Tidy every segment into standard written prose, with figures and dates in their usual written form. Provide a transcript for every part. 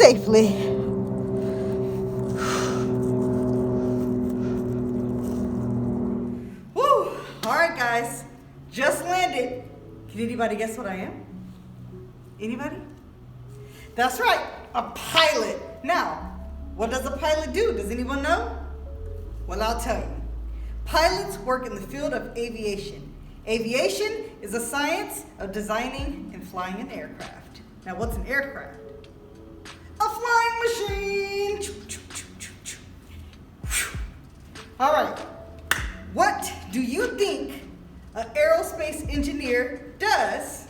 safely. Woo! All right, guys, just landed. Can anybody guess what I am? Anybody? That's right, a pilot. Now, what does a pilot do? Does anyone know? Well, I'll tell you. Pilots work in the field of aviation. Aviation is a science of designing and flying an aircraft. Now, what's an aircraft? A flying machine. All right, what do you think an aerospace engineer does?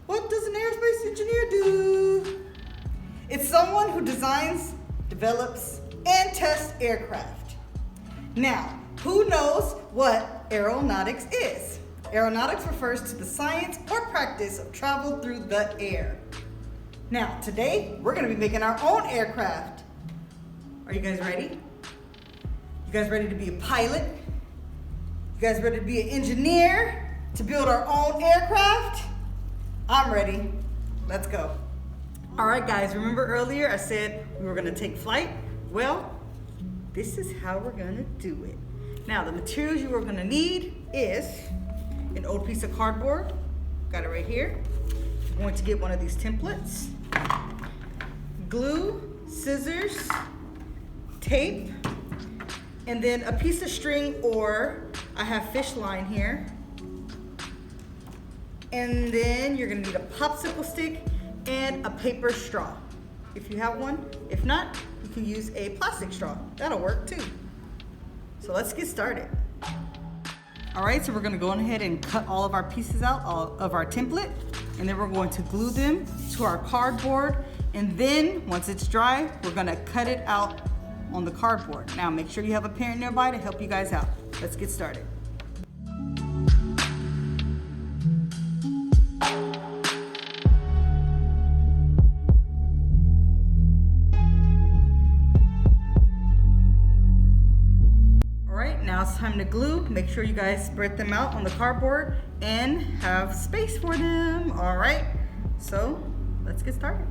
What does an aerospace engineer do? It's someone who designs, develops, and tests aircraft. Now, who knows what aeronautics is? Aeronautics refers to the science or practice of travel through the air. Now, today, we're gonna be making our own aircraft. Are you guys ready? You guys ready to be a pilot? You guys ready to be an engineer to build our own aircraft? I'm ready. Let's go. All right, guys, remember earlier I said we were gonna take flight? Well, this is how we're gonna do it. Now, the materials you are gonna need is an old piece of cardboard. Got it right here. You're going to get one of these templates. Glue, scissors, tape, and then a piece of string, or I have fish line here. And then you're gonna need a popsicle stick and a paper straw, if you have one. If not, you can use a plastic straw. That'll work too. So let's get started. All right, so we're gonna go on ahead and cut all of our pieces out of our template, and then we're going to glue them to our cardboard. And then once it's dry, we're gonna cut it out on the cardboard. Now make sure you have a parent nearby to help you guys out. Let's get started. Now it's time to glue. Make sure you guys spread them out on the cardboard and have space for them. All right, so let's get started.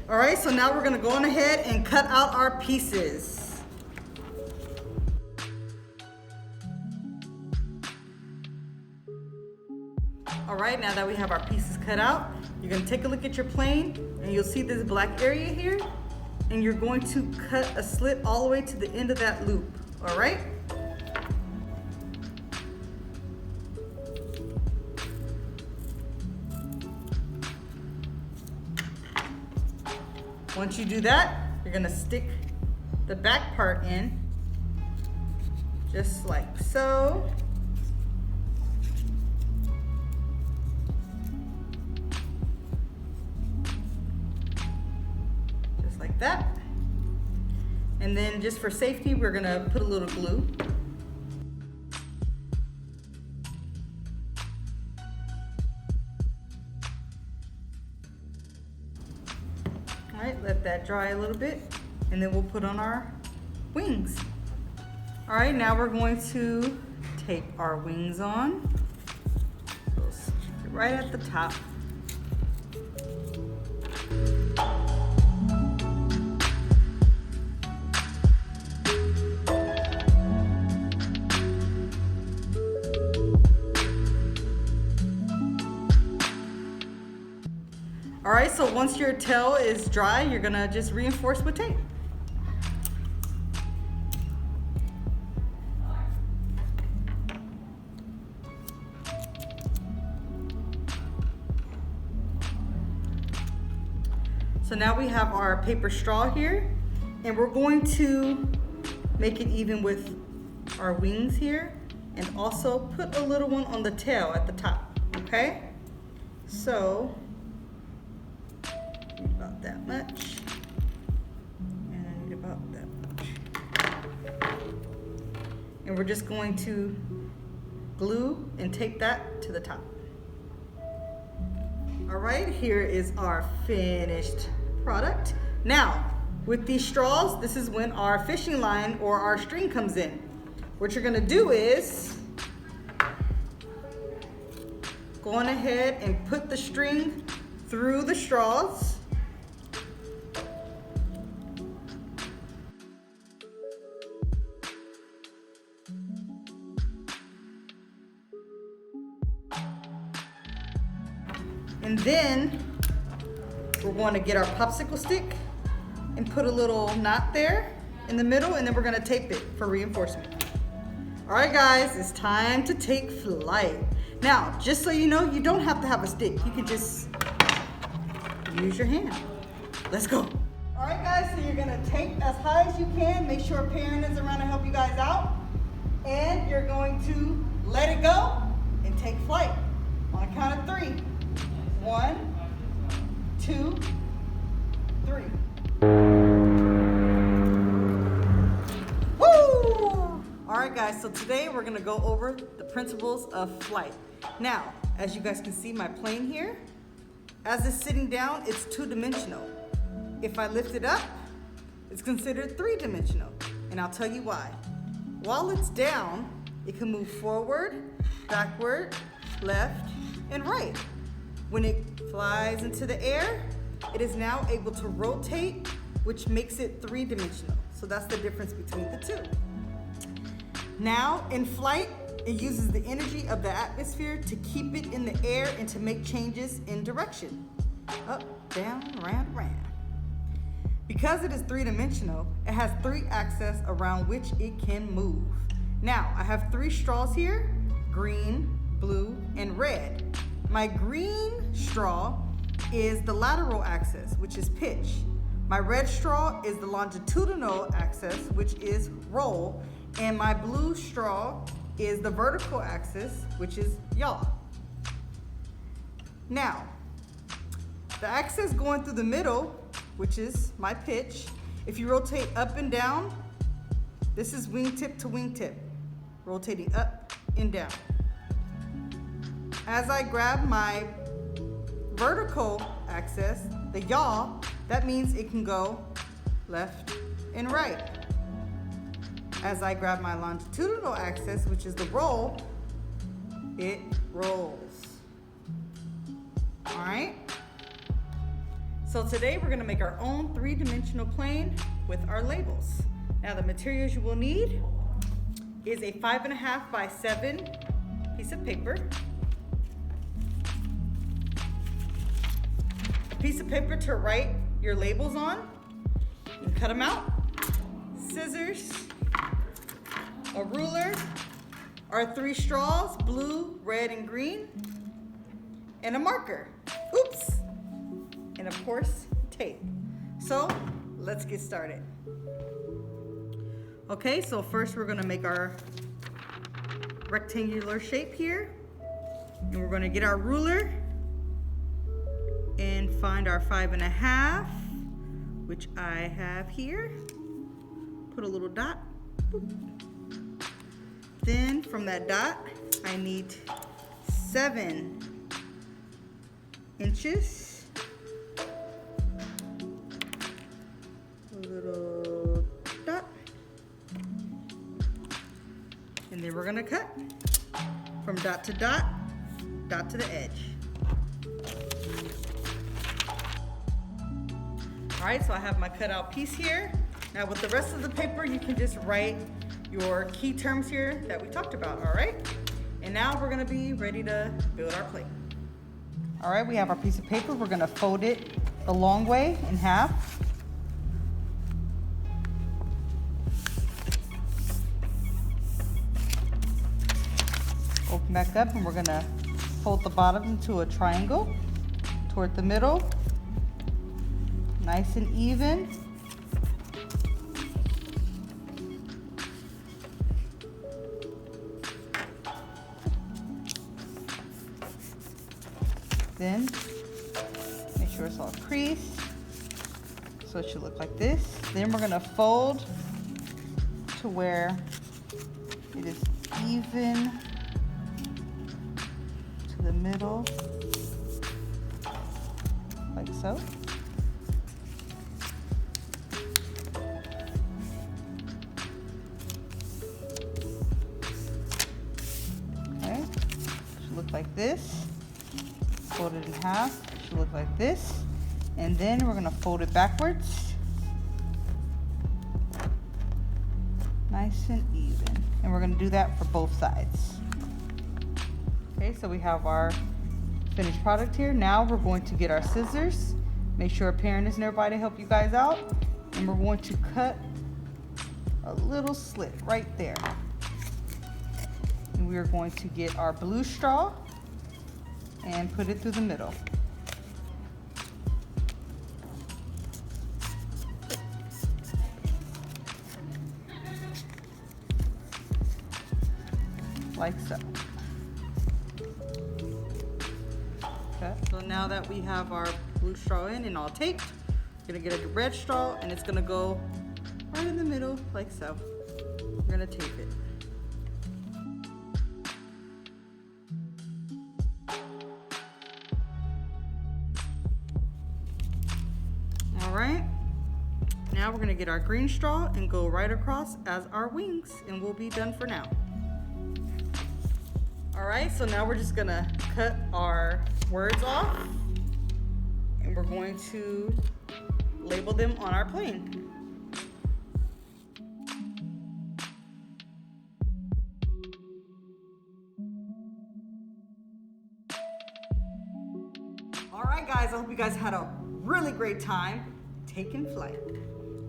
All right, so now we're gonna go on ahead and cut out our pieces. All right, now that we have our pieces cut out, you're gonna take a look at your plane and you'll see this black area here, and you're going to cut a slit all the way to the end of that loop, all right? Once you do that, you're gonna stick the back part in, just like so. Like that. And then just for safety, we're gonna put a little glue. All right, let that dry a little bit, and then we'll put on our wings. All right, now we're going to tape our wings on. So right at the top. All right, so once your tail is dry, you're gonna just reinforce with tape. So now we have our paper straw here, and we're going to make it even with our wings here, and also put a little one on the tail at the top, okay? So, about that much, and I need about that much. And we're just going to glue and tape that to the top. All right, here is our finished product. Now, With these straws, this is when our fishing line or our string comes in. What you're gonna do is go on ahead and put the string through the straws. And then we're going to get our popsicle stick and put a little knot there in the middle, and then we're gonna tape it for reinforcement. All right, guys, it's time to take flight. Now, just so you know, you don't have to have a stick. You can just use your hand. Let's go. All right, guys, so you're gonna tape as high as you can. Make sure a parent is around to help you guys out. And you're going to let it go and take flight. On a count of 3. 1, 2, 3. Woo! All right, guys, so today we're gonna go over the principles of flight. Now, as you guys can see my plane here, as it's sitting down, it's 2-dimensional. If I lift it up, it's considered 3-dimensional, and I'll tell you why. While it's down, it can move forward, backward, left, and right. When it flies into the air, it is now able to rotate, which makes it 3-dimensional. So that's the difference between the two. Now, in flight, it uses the energy of the atmosphere to keep it in the air and to make changes in direction. Up, down, round, round. Because it is 3-dimensional, it has 3 axes around which it can move. Now, I have 3 straws here, green, blue, and red. My green straw is the lateral axis, which is pitch. My red straw is the longitudinal axis, which is roll. And my blue straw is the vertical axis, which is yaw. Now, the axis going through the middle, which is my pitch, if you rotate up and down, this is wingtip to wingtip, rotating up and down. As I grab my vertical axis, the yaw, that means it can go left and right. As I grab my longitudinal axis, which is the roll, it rolls. All right? So today we're gonna make our own 3-dimensional plane with our labels. Now the materials you will need is a 5.5 by 7 piece of paper, a piece of paper to write your labels on. You can cut them out, scissors, a ruler, our 3 straws, blue, red, and green, and a marker. Oops! And of course, tape. So let's get started. Okay, so first we're gonna make our rectangular shape here. And we're gonna get our ruler and find our 5.5, which I have here. Put a little dot. Boop. Then from that dot, I need 7 inches. A little dot. And then we're gonna cut from dot to dot, dot to the edge. All right, so I have my cutout piece here. Now with the rest of the paper, you can just write your key terms here that we talked about, all right? And now we're gonna be ready to build our plane. All right, we have our piece of paper. We're gonna fold it the long way in half. Open back up, and we're gonna fold the bottom into a triangle toward the middle. Nice and even. Then make sure it's all creased. So it should look like this. Then we're gonna fold to where it is even to the middle, like so. this. Fold it in half. It should look like this. And then we're gonna fold it backwards. Nice and even. And we're gonna do that for both sides. Okay, so we have our finished product here. Now we're going to get our scissors. Make sure a parent is nearby to help you guys out. And we're going to cut a little slit right there. And we are going to get our blue straw and put it through the middle. Like so. Okay, so now that we have our blue straw in and all taped, we're gonna get a red straw and it's gonna go right in the middle like so. We're gonna tape it. All right, now we're gonna get our green straw and go right across as our wings, and we'll be done for now. All right, so now we're just gonna cut our words off and we're going to label them on our plane. All right, guys, I hope you guys had a really great time taking flight.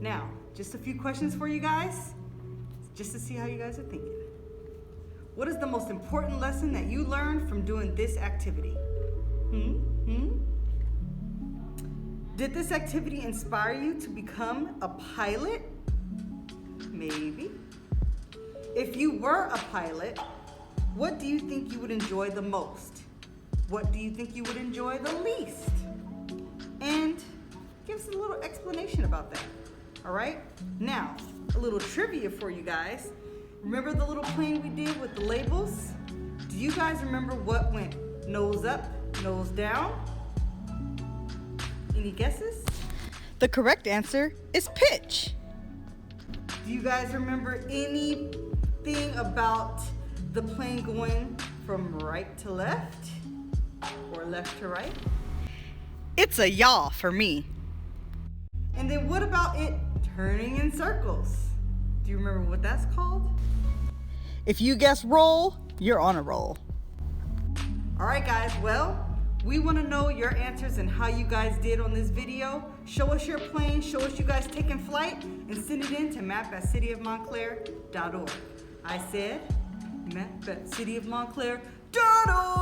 Now, just a few questions for you guys, just to see how you guys are thinking. What is the most important lesson that you learned from doing this activity? Did this activity inspire you to become a pilot? Maybe. If you were a pilot, what do you think you would enjoy the most? What do you think you would enjoy the least? And give us a little explanation about that. All right? Now, a little trivia for you guys. Remember the little plane we did with the labels? Do you guys remember what went nose up, nose down? Any guesses? The correct answer is pitch. Do you guys remember anything about the plane going from right to left or left to right? It's a yaw for me. And then what about it turning in circles? Do you remember what that's called? If you guess roll, you're on a roll. All right, guys, well, we want to know your answers and how you guys did on this video. Show us your plane, show us you guys taking flight, and send it in to map@cityofmontclair.org. I said map@cityofmontclair.org.